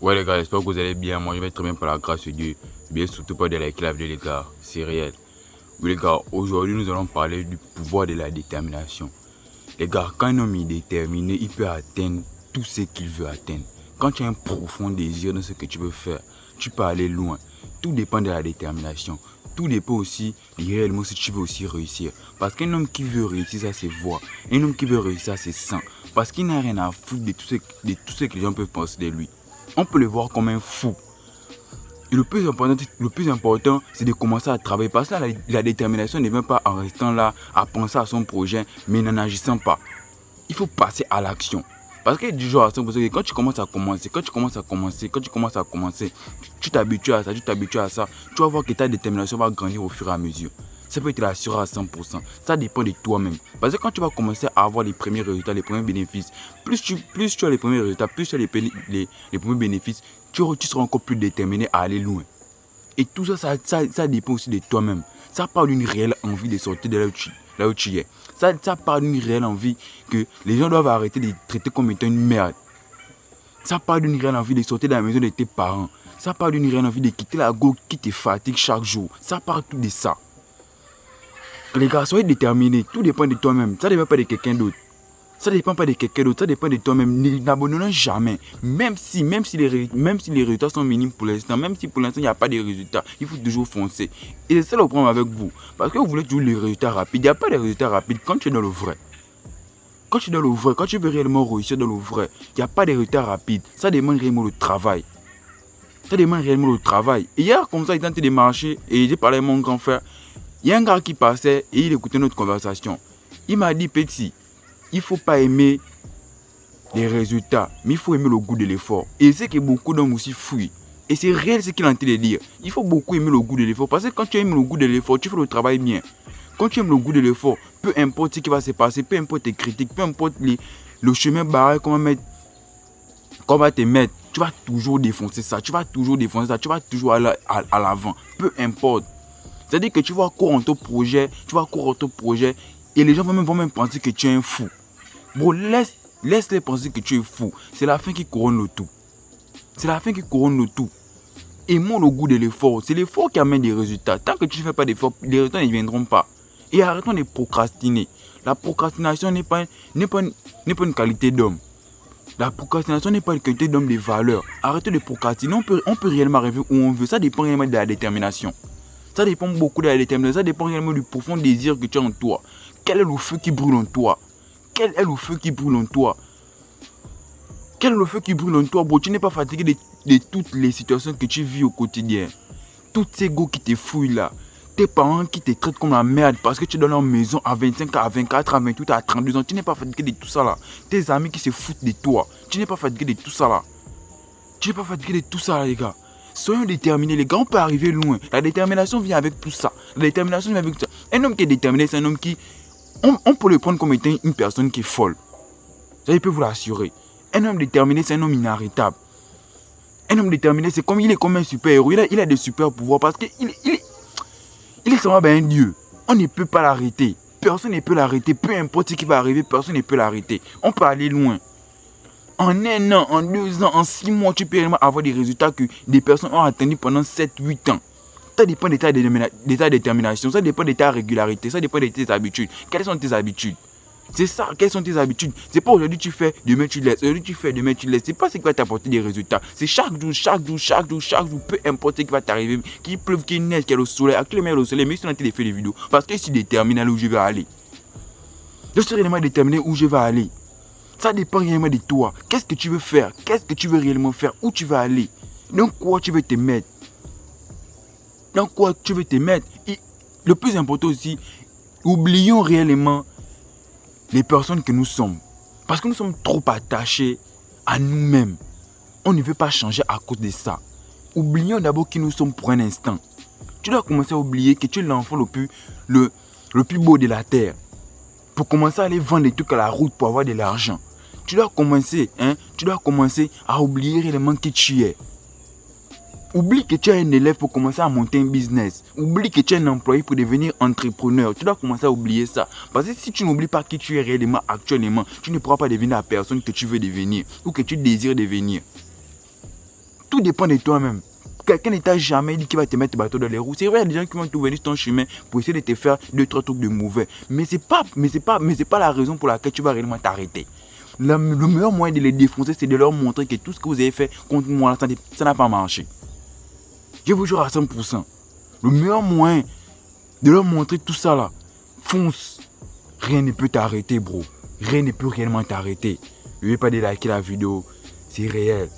Ouais les gars, j'espère que vous allez bien. Moi je vais très bien par la grâce de Dieu. Bien surtout pas de la clave de les gars. C'est réel. Oui les gars, aujourd'hui nous allons parler du pouvoir de la détermination. Les gars, quand un homme est déterminé, il peut atteindre tout ce qu'il veut atteindre. Quand tu as un profond désir dans ce que tu veux faire, tu peux aller loin. Tout dépend de la détermination. Tout dépend aussi réellement si tu veux aussi réussir. Parce qu'un homme qui veut réussir, ça c'est voix. Un homme qui veut réussir, ça c'est sang. Parce qu'il n'a rien à foutre de tout ce que les gens peuvent penser de lui. On peut le voir comme un fou. Et le plus important, c'est de commencer à travailler. Parce que la détermination ne vient pas en restant là, à penser à son projet, mais en agissant pas. Il faut passer à l'action. Parce que du jour à 100%, quand tu commences à commencer, tu t'habitues à ça, tu vas voir que ta détermination va grandir au fur et à mesure. Ça peut être assuré à 100%. Ça dépend de toi-même. Parce que quand tu vas commencer à avoir les premiers résultats, les premiers bénéfices, plus tu as les premiers résultats, plus tu as les premiers bénéfices, tu seras encore plus déterminé à aller loin. Et tout ça, ça dépend aussi de toi-même. Ça part d'une réelle envie de sortir de là où tu es. Ça part d'une réelle envie que les gens doivent arrêter de te traiter comme étant une merde. Ça part d'une réelle envie de sortir de la maison de tes parents. Ça part d'une réelle envie de quitter la go qui te fatigue chaque jour. Ça part tout de ça. Les gars, soyez déterminés. Tout dépend de toi-même. Ça ne dépend pas de quelqu'un d'autre. Ça ne dépend pas de quelqu'un d'autre, ça dépend de toi-même. N'abandonnons jamais. Même si les résultats sont minimes pour l'instant, même si pour l'instant il n'y a pas de résultats, il faut toujours foncer. Et c'est ça le problème avec vous. Parce que vous voulez toujours les résultats rapides. Il n'y a pas de résultats rapides quand tu es dans le vrai. Quand tu es dans le vrai, quand tu veux réellement réussir dans le vrai, il n'y a pas de résultats rapides. Ça demande réellement le travail. Ça demande réellement le travail. Et hier, comme ça, il tentait de marcher et j'ai parlé à mon grand frère. Il y a un gars qui passait et il écoutait notre conversation. Il m'a dit, petit, il ne faut pas aimer les résultats, mais il faut aimer le goût de l'effort. Et c'est que beaucoup d'hommes aussi fuient. Et c'est réel ce qu'il est en train de dire. Il faut beaucoup aimer le goût de l'effort. Parce que quand tu aimes le goût de l'effort, tu fais le travail bien. Quand tu aimes le goût de l'effort, peu importe ce qui va se passer, peu importe tes critiques, peu importe le chemin barré qu'on va te mettre, tu vas toujours défoncer ça. Tu vas toujours aller à l'avant. Peu importe. C'est-à-dire que tu vas courir ton projet, et les gens vont même penser que tu es un fou. Bro, laisse-les penser que tu es fou. C'est la fin qui couronne le tout. Aimons le goût de l'effort. C'est l'effort qui amène des résultats. Tant que tu ne fais pas d'effort, les résultats ne viendront pas. Et arrêtons de procrastiner. La procrastination n'est pas une qualité d'homme. La procrastination n'est pas une qualité d'homme de valeur. Arrêtez de procrastiner. On peut réellement arriver où on veut. Ça dépend réellement de la détermination. Ça dépend beaucoup de la détermination. Ça dépend réellement du profond désir que tu as en toi. Quel est le feu qui brûle en toi? Quel est le feu qui brûle en toi? Bro, tu n'es pas fatigué de toutes les situations que tu vis au quotidien. Toutes ces go qui te fouillent là. Tes parents qui te traitent comme la merde parce que tu es dans leur maison à 25, à 24, à 28, à 32 ans. Tu n'es pas fatigué de tout ça là. Tes amis qui se foutent de toi. Tu n'es pas fatigué de tout ça là. Les gars. Soyons déterminés, les gars, on peut arriver loin. La détermination vient avec tout ça. Un homme qui est déterminé, c'est un homme qui... On peut le prendre comme étant une personne qui est folle. Ça, je peux vous l'assurer. Un homme déterminé, c'est un homme inarrêtable. Un homme déterminé, il est comme un super-héros. Il a des super pouvoirs parce qu'il est semblable à un dieu. On ne peut pas l'arrêter. Personne ne peut l'arrêter. Peu importe ce qui va arriver, personne ne peut l'arrêter. On peut aller loin. En 1 an, en 2 ans, en 6 mois, tu peux réellement avoir des résultats que des personnes ont attendus pendant 7-8 ans. Ça dépend de ta détermination, ça dépend de ta régularité, ça dépend de tes habitudes. Quelles sont tes habitudes? C'est ça, quelles sont tes habitudes? C'est pas aujourd'hui tu fais, demain tu laisses. Aujourd'hui tu fais, demain tu laisses. C'est pas ce qui va t'apporter des résultats. C'est chaque jour, peu importe ce qui va t'arriver, qu'il pleuve, qu'il neige, qu'il y ait le soleil. Actuellement, il y a le soleil, mais je suis en train de faire des vidéos. Parce que je suis déterminé à où je vais aller. Je suis réellement déterminé où je vais aller. Ça dépend réellement de toi. Qu'est-ce que tu veux faire? Qu'est-ce que tu veux réellement faire? Où tu vas aller? Dans quoi tu veux te mettre? Et le plus important aussi, oublions réellement les personnes que nous sommes. Parce que nous sommes trop attachés à nous-mêmes. On ne veut pas changer à cause de ça. Oublions d'abord qui nous sommes pour un instant. Tu dois commencer à oublier que tu es l'enfant le plus beau de la terre. Pour commencer à aller vendre des trucs à la route pour avoir de l'argent. Tu dois commencer à oublier réellement qui tu es. Oublie que tu es un élève pour commencer à monter un business. Oublie que tu es un employé pour devenir entrepreneur. Tu dois commencer à oublier ça. Parce que si tu n'oublies pas qui tu es réellement actuellement, tu ne pourras pas devenir la personne que tu veux devenir ou que tu désires devenir. Tout dépend de toi-même. Quelqu'un ne t'a jamais dit qu'il va te mettre bateau dans les roues. C'est vrai, il y a des gens qui vont tout venir sur ton chemin pour essayer de te faire 2-3 trucs de mauvais. Mais c'est pas la raison pour laquelle tu vas réellement t'arrêter. Le meilleur moyen de les défoncer, c'est de leur montrer que tout ce que vous avez fait contre moi, ça n'a pas marché. Je vous jure à 100%. Le meilleur moyen de leur montrer tout ça là, fonce. Rien ne peut t'arrêter, bro. Rien ne peut réellement t'arrêter. N'oubliez pas de liker la vidéo. C'est réel.